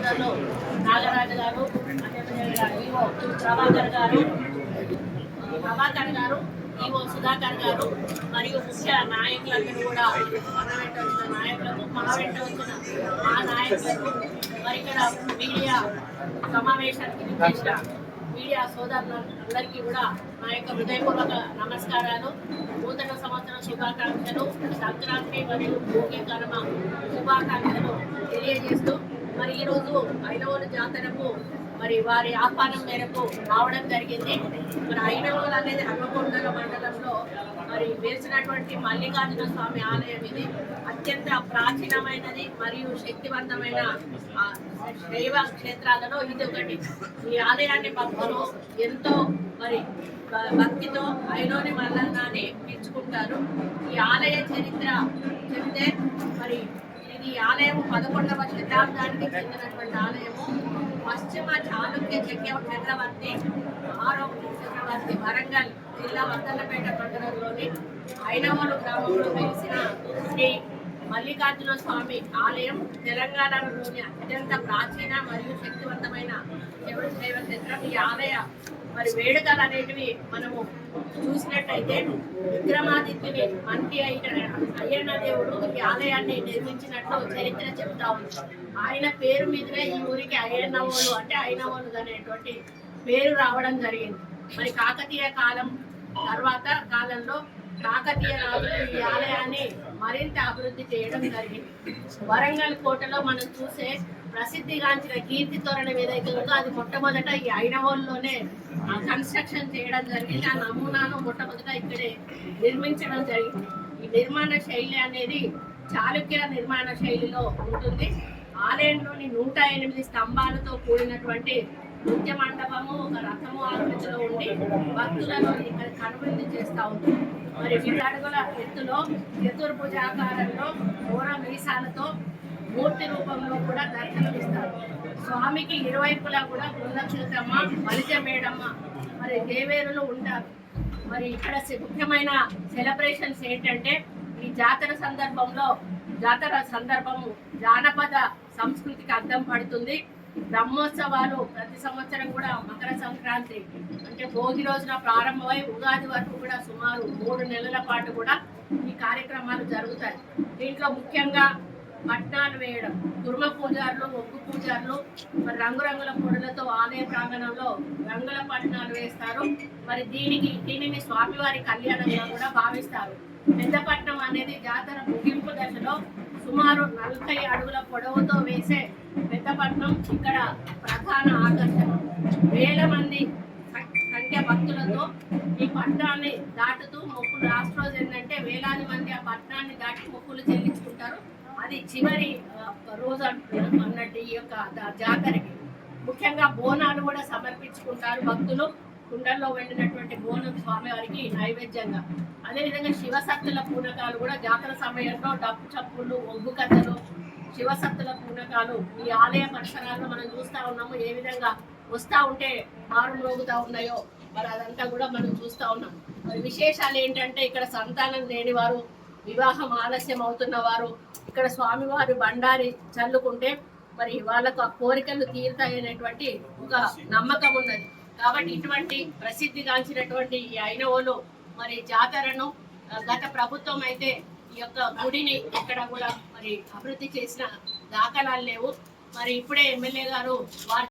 సోదరులు నాగరాజు గారు, ఈవో ప్రభాకర్ గారు, ఈవో సుధాకర్ గారు మరియు ముఖ్య నాయకులందరూ కూడా మన వెంట వచ్చిన నాయకులకు, మా వెంట వచ్చిన మా నాయకులకు, మరి ఇక్కడ మీడియా సమావేశానికి చేసిన మీడియా సోదరులందరికీ కూడా నా యొక్క హృదయపూర్వక నమస్కారాలు, నూతన సంవత్సరం శుభాకాంక్షలు, సంక్రాంతి మరియు భోగి కనుమ శుభాకాంక్షలు తెలియజేస్తూ మరి ఈరోజు ఐనవోలు జాతరకు మరి వారి ఆహ్వానం మేరకు రావడం జరిగింది. మరి ఐనవోలు అనేది హన్మకొండ మండలంలో మరి వేసినటువంటి మల్లికార్జున స్వామి ఆలయం. ఇది అత్యంత ప్రాచీనమైనది మరియు శక్తివంతమైన దైవ క్షేత్రాలలో ఇది ఒకటి. ఈ ఆలయాన్ని భక్తులు ఎంతో మరి భక్తితో ఐలోని మల్లన్నాన్ని పిలుచుకుంటారు. ఈ ఆలయ చరిత్ర చెప్తే మరి ఈ ఆలయం 11వ శతాబ్దానికి చెందినటువంటి ఆలయము. పశ్చిమ చాళుక్య చక్రవర్తి 6వ చక్రవర్తి వరంగల్ జిల్లా వర్ధన్నపేట మండలంలోని ఐనవోలు గ్రామంలో వెలిసిన శ్రీ మల్లికార్జున స్వామి ఆలయం తెలంగాణలోని అత్యంత ప్రాచీన మరియు శక్తివంతమైన శైవ క్షేత్రం. ఈ ఆలయ మరి వేడుకలు అనేటివి మనము చూసినట్టయితే విక్రమాదిత్యుని మంత్రి అయ్యన్న దేవుడు ఈ ఆలయాన్ని నిర్మించినట్లు చరిత్ర చెబుతా ఉంది. ఆయన పేరు మీదనే ఈ ఊరికి అయ్యన్నవోలు అంటే ఐనవోలు అనేటువంటి పేరు రావడం జరిగింది. మరి కాకతీయ కాలంలో కాకతీయ రాజులు ఈ ఆలయాన్ని మరింత అభివృద్ధి చేయడం జరిగింది. వరంగల్ కోటలో మనం చూసే ప్రసిద్ధిగాంచిన కీర్తి తోరణం ఏదైతే ఉందో అది మొట్టమొదట ఈ ఐనవోలులోనే కన్స్ట్రక్షన్ చేయడం జరిగింది. ఆ నమూనాను మొట్టమొదట ఇక్కడే నిర్మించడం జరిగింది. ఈ నిర్మాణ శైలి అనేది చాళుక్య నిర్మాణ శైలిలో ఉంటుంది. ఆలయంలోని 108 స్తంభాలతో కూడినటువంటి నృత్య మండపము ఒక రథము ఆకృతిలో ఉండి భక్తులను ఇక్కడ కనువిందు చేస్తూ ఉంటుంది. మరి 2 అడుగుల ఎత్తులో చతుర్భుజాకారంలో ఘోర మీసాలతో మూర్తి రూపంలో కూడా దర్శనమిస్తారు. స్వామికి ఇరువైపులా కూడా బృందక్షితమ్మ, బలిజ మేడమ్మ మరి దేవేరులు ఉంటారు. మరి ఇక్కడ ముఖ్యమైన సెలబ్రేషన్స్ ఏంటంటే ఈ జాతర సందర్భము జానపద సంస్కృతికి అద్దం పడుతుంది. బ్రహ్మోత్సవాలు ప్రతి సంవత్సరం కూడా మకర సంక్రాంతి అంటే భోగి రోజున ప్రారంభమై ఉగాది వరకు కూడా సుమారు 3 నెలల పాటు కూడా ఈ కార్యక్రమాలు జరుగుతాయి. దీంట్లో ముఖ్యంగా పట్నాలు వేయడం, కుర్మ పూజారులు, ఒగ్గు పూజారులు మరి రంగురంగుల పొడులతో ఆలయ ప్రాంగణంలో రంగుల పట్నాలు వేస్తారు. మరి దీనిని స్వామివారి కళ్యాణంగా కూడా భావిస్తారు. పెద్దపట్నం అనేది జాతర ముగింపు దశలో సుమారు 40 అడుగుల పొడవుతో వేసే పెద్దపట్నం ఇక్కడ ప్రధాన ఆకర్షణ. వేల మంది సంఖ్య భక్తులతో ఈ పట్టణాన్ని దాటుతూ మొక్కులు లాస్ట్ రోజు ఏంటంటే వేలాది మంది ఆ పట్టణాన్ని దాటి మొక్కులు చెల్లించుకుంటారు. అది చివరి రోజు అన్నట్టు ఈ యొక్క జాతరకి ముఖ్యంగా బోనాలు కూడా సమర్పించుకుంటారు భక్తులు. కుండల్లో వండినటువంటి బోనం స్వామివారికి నైవేద్యంగా. అదేవిధంగా శివసత్తుల పూనకాలు కూడా జాతర సమయంలో డప్పు చప్పుళ్ళు, ఒగ్గు కథలు, శివసత్తుల పూనకాలు ఈ ఆలయ పరిసరాల్లో మనం చూస్తూ ఉన్నాము. ఏ విధంగా వస్తూ ఉంటే మారుమ్రోగుతూ ఉన్నాయో మరి అదంతా కూడా మనం చూస్తూ ఉన్నాం. మరి విశేషాలు ఏంటంటే ఇక్కడ సంతానం లేనివారు, వివాహం ఆలస్యం అవుతున్న వారు ఇక్కడ స్వామివారి బండారి చల్లుకుంటే మరి వాళ్ళకు ఆ కోరికలు తీరుతాయనేటువంటి ఒక నమ్మకం ఉన్నది. కాబట్టి ఇటువంటి ప్రసిద్ధిగాంచినటువంటి ఈ ఐనవోలు మరి జాతరను గత ప్రభుత్వం అయితే ఈ యొక్క గుడిని ఇక్కడ కూడా మరి అభివృద్ధి చేసిన దాఖలాలు లేవు. మరి ఇప్పుడే ఎమ్మెల్యే గారు వారి